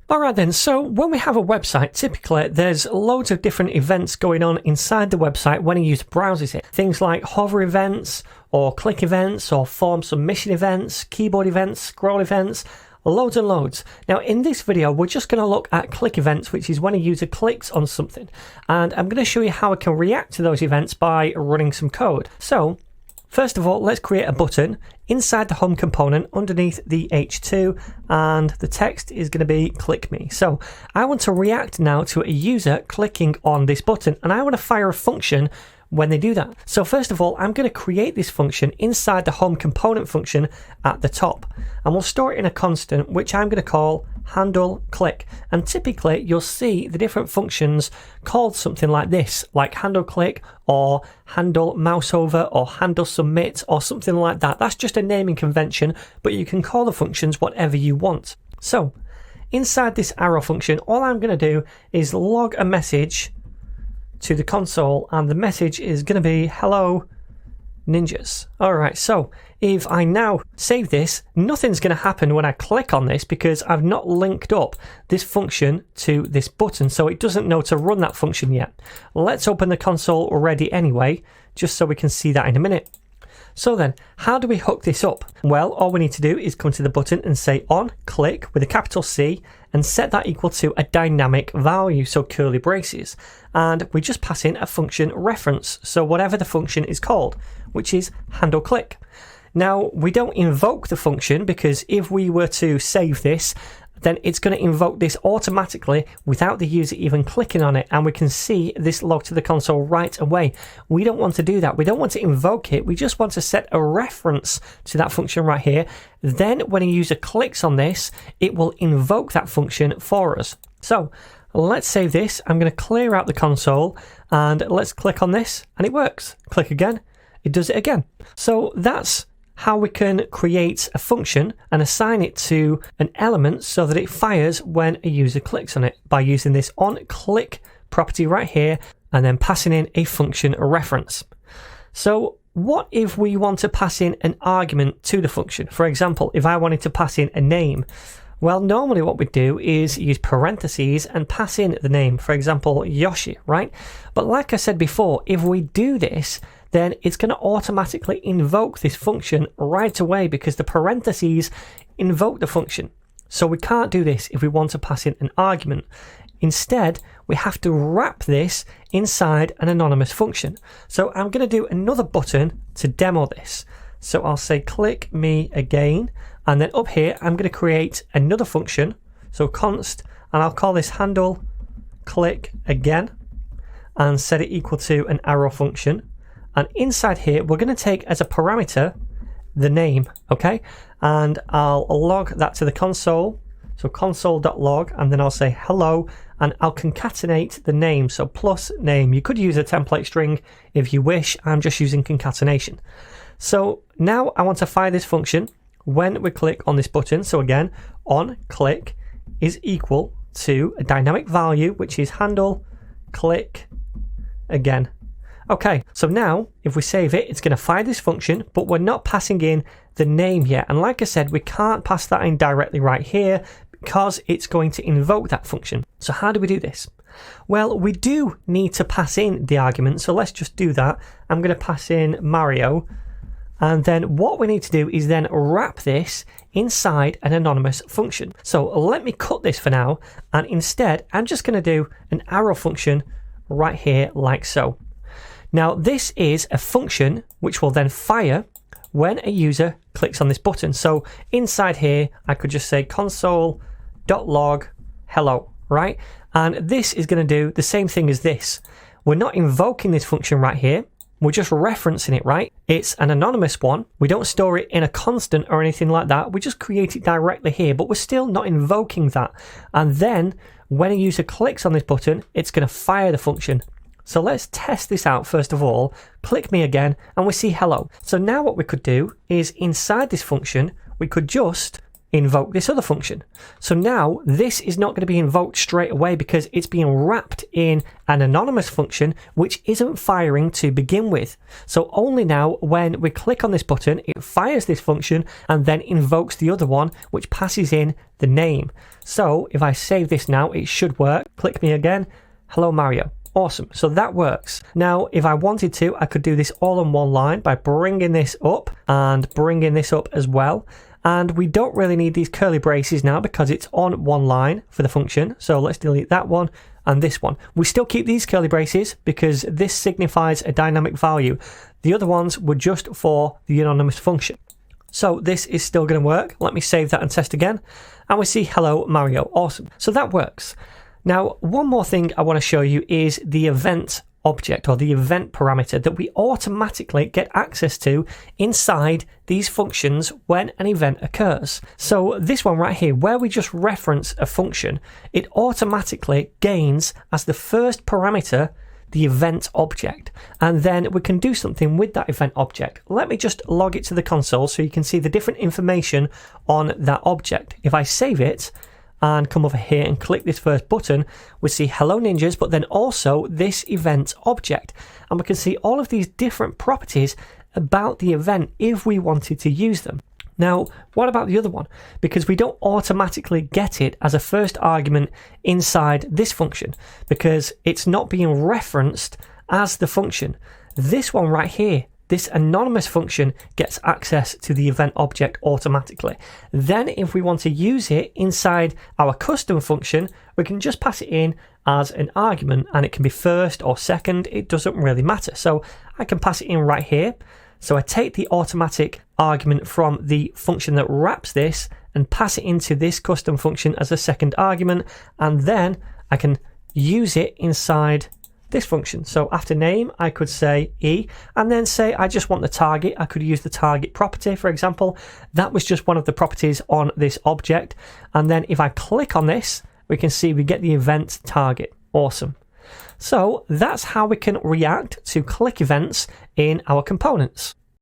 Alright then, so when we have a website, typically there's loads of different events going on inside the website when a user browses it. Things like hover events, or click events, or form submission events, keyboard events, scroll events, loads and loads. Now in this video we're just going to look at click events, which is when a user clicks on something, and I'm going to show you how I can react to those events by running some code. So first of all, let's create a button inside the home component underneath the H2, and the text is going to be click me. So I want to react now to a user clicking on this button, and I want to fire a function when they do that. So first of all, I'm going to create this function inside the home component function at the top, and we'll store it in a constant which I'm going to call handle click. And typically you'll see the different functions called something like this, like handle click or handle mouse over or handle submit or something like that. That's just a naming convention, but you can call the functions whatever you want. So inside this arrow function, all I'm going to do is log a message to the console, and the message is going to be hello ninjas. Alright, so if I now save this, nothing's going to happen when I click on this because I've not linked up this function to this button, so it doesn't know to run that function yet. Let's open the console already anyway, just so we can see that in a minute. So then, how do we hook this up? Well, all we need to do is come to the button and say on click with a capital C and set that equal to a dynamic value, so curly braces. And we just pass in a function reference, so whatever the function is called, which is handle click. Now, we don't invoke the function because if we were to save this, then it's going to invoke this automatically without the user even clicking on it, and we can see this log to the console right away. We don't want to do that. We don't want to invoke it. We just want to set a reference to that function right here. Then when a user clicks on this, it will invoke that function for us. So let's save this. I'm going to clear out the console and let's click on this, and it works. Click again, it does it again. So that's how we can create a function and assign it to an element so that it fires when a user clicks on it by using this on click property right here and then passing in a function reference. So what if we want to pass in an argument to the function? For example, if I wanted to pass in a name, well, normally what we do is use parentheses and pass in the name, for example, Yoshi, right? But like I said before, if we do this, then it's going to automatically invoke this function right away because the parentheses invoke the function. So we can't do this if we want to pass in an argument. Instead, we have to wrap this inside an anonymous function. So I'm going to do another button to demo this. So I'll say click me again, and then up here I'm going to create another function, so const, and I'll call this handle click again and set it equal to an arrow function. And inside here, we're going to take as a parameter the name, okay? And I'll log that to the console, so console.log, and then I'll say hello, and I'll concatenate the name, so plus name. You could use a template string if you wish. I'm just using concatenation. So now I want to fire this function when we click on this button. So again, on click is equal to a dynamic value, which is handle click again. Okay, so now if we save it, it's going to fire this function, but we're not passing in the name yet. And like I said, we can't pass that in directly right here because it's going to invoke that function. So how do we do this? Well, we do need to pass in the argument, so let's just do that. I'm going to pass in Mario, and then what we need to do is then wrap this inside an anonymous function. So let me cut this for now, and instead I'm just going to do an arrow function right here like so. Now this is a function which will then fire when a user clicks on this button. So inside here I could just say console.log hello, right? And this is going to do the same thing as this. We're not invoking this function right here, we're just referencing it, right? It's an anonymous one. We don't store it in a constant or anything like that. We just create it directly here, but we're still not invoking that. And then when a user clicks on this button, it's going to fire the function. So let's test this out first of all. Click me again and we see hello. So now what we could do is inside this function, we could just invoke this other function. So now this is not going to be invoked straight away because it's being wrapped in an anonymous function which isn't firing to begin with. So only now when we click on this button, it fires this function and then invokes the other one which passes in the name. So if I save this now, it should work. Click me again. Hello Mario. Awesome. So that works. Now, if I wanted to, I could do this all in one line by bringing this up and bringing this up as well. And we don't really need these curly braces now because it's on one line for the function. So let's delete that one and this one. We still keep these curly braces because this signifies a dynamic value. The other ones were just for the anonymous function. So this is still going to work. Let me save that and test again. And we see hello Mario. Awesome. So that works. Now, one more thing I want to show you is the event object or the event parameter that we automatically get access to inside these functions when an event occurs. So this one right here, where we just reference a function, it automatically gains as the first parameter the event object, and then we can do something with that event object. Let me just log it to the console so you can see the different information on that object. If I save it and come over here and click this first button, we see hello ninjas, but then also this event object, and we can see all of these different properties about the event if we wanted to use them. Now, what about the other one? Because we don't automatically get it as a first argument inside this function because it's not being referenced as the function. This one right here, this anonymous function, gets access to the event object automatically. Then if we want to use it inside our custom function, we can just pass it in as an argument, and it can be first or second, it doesn't really matter. So I can pass it in right here. So I take the automatic argument from the function that wraps this and pass it into this custom function as a second argument, and then I can use it inside this function. So after name, I could say E, and then say I just want the target. I could use the target property, for example. That was just one of the properties on this object. And then if I click on this, we can see we get the event target. Awesome. So that's how we can react to click events in our components.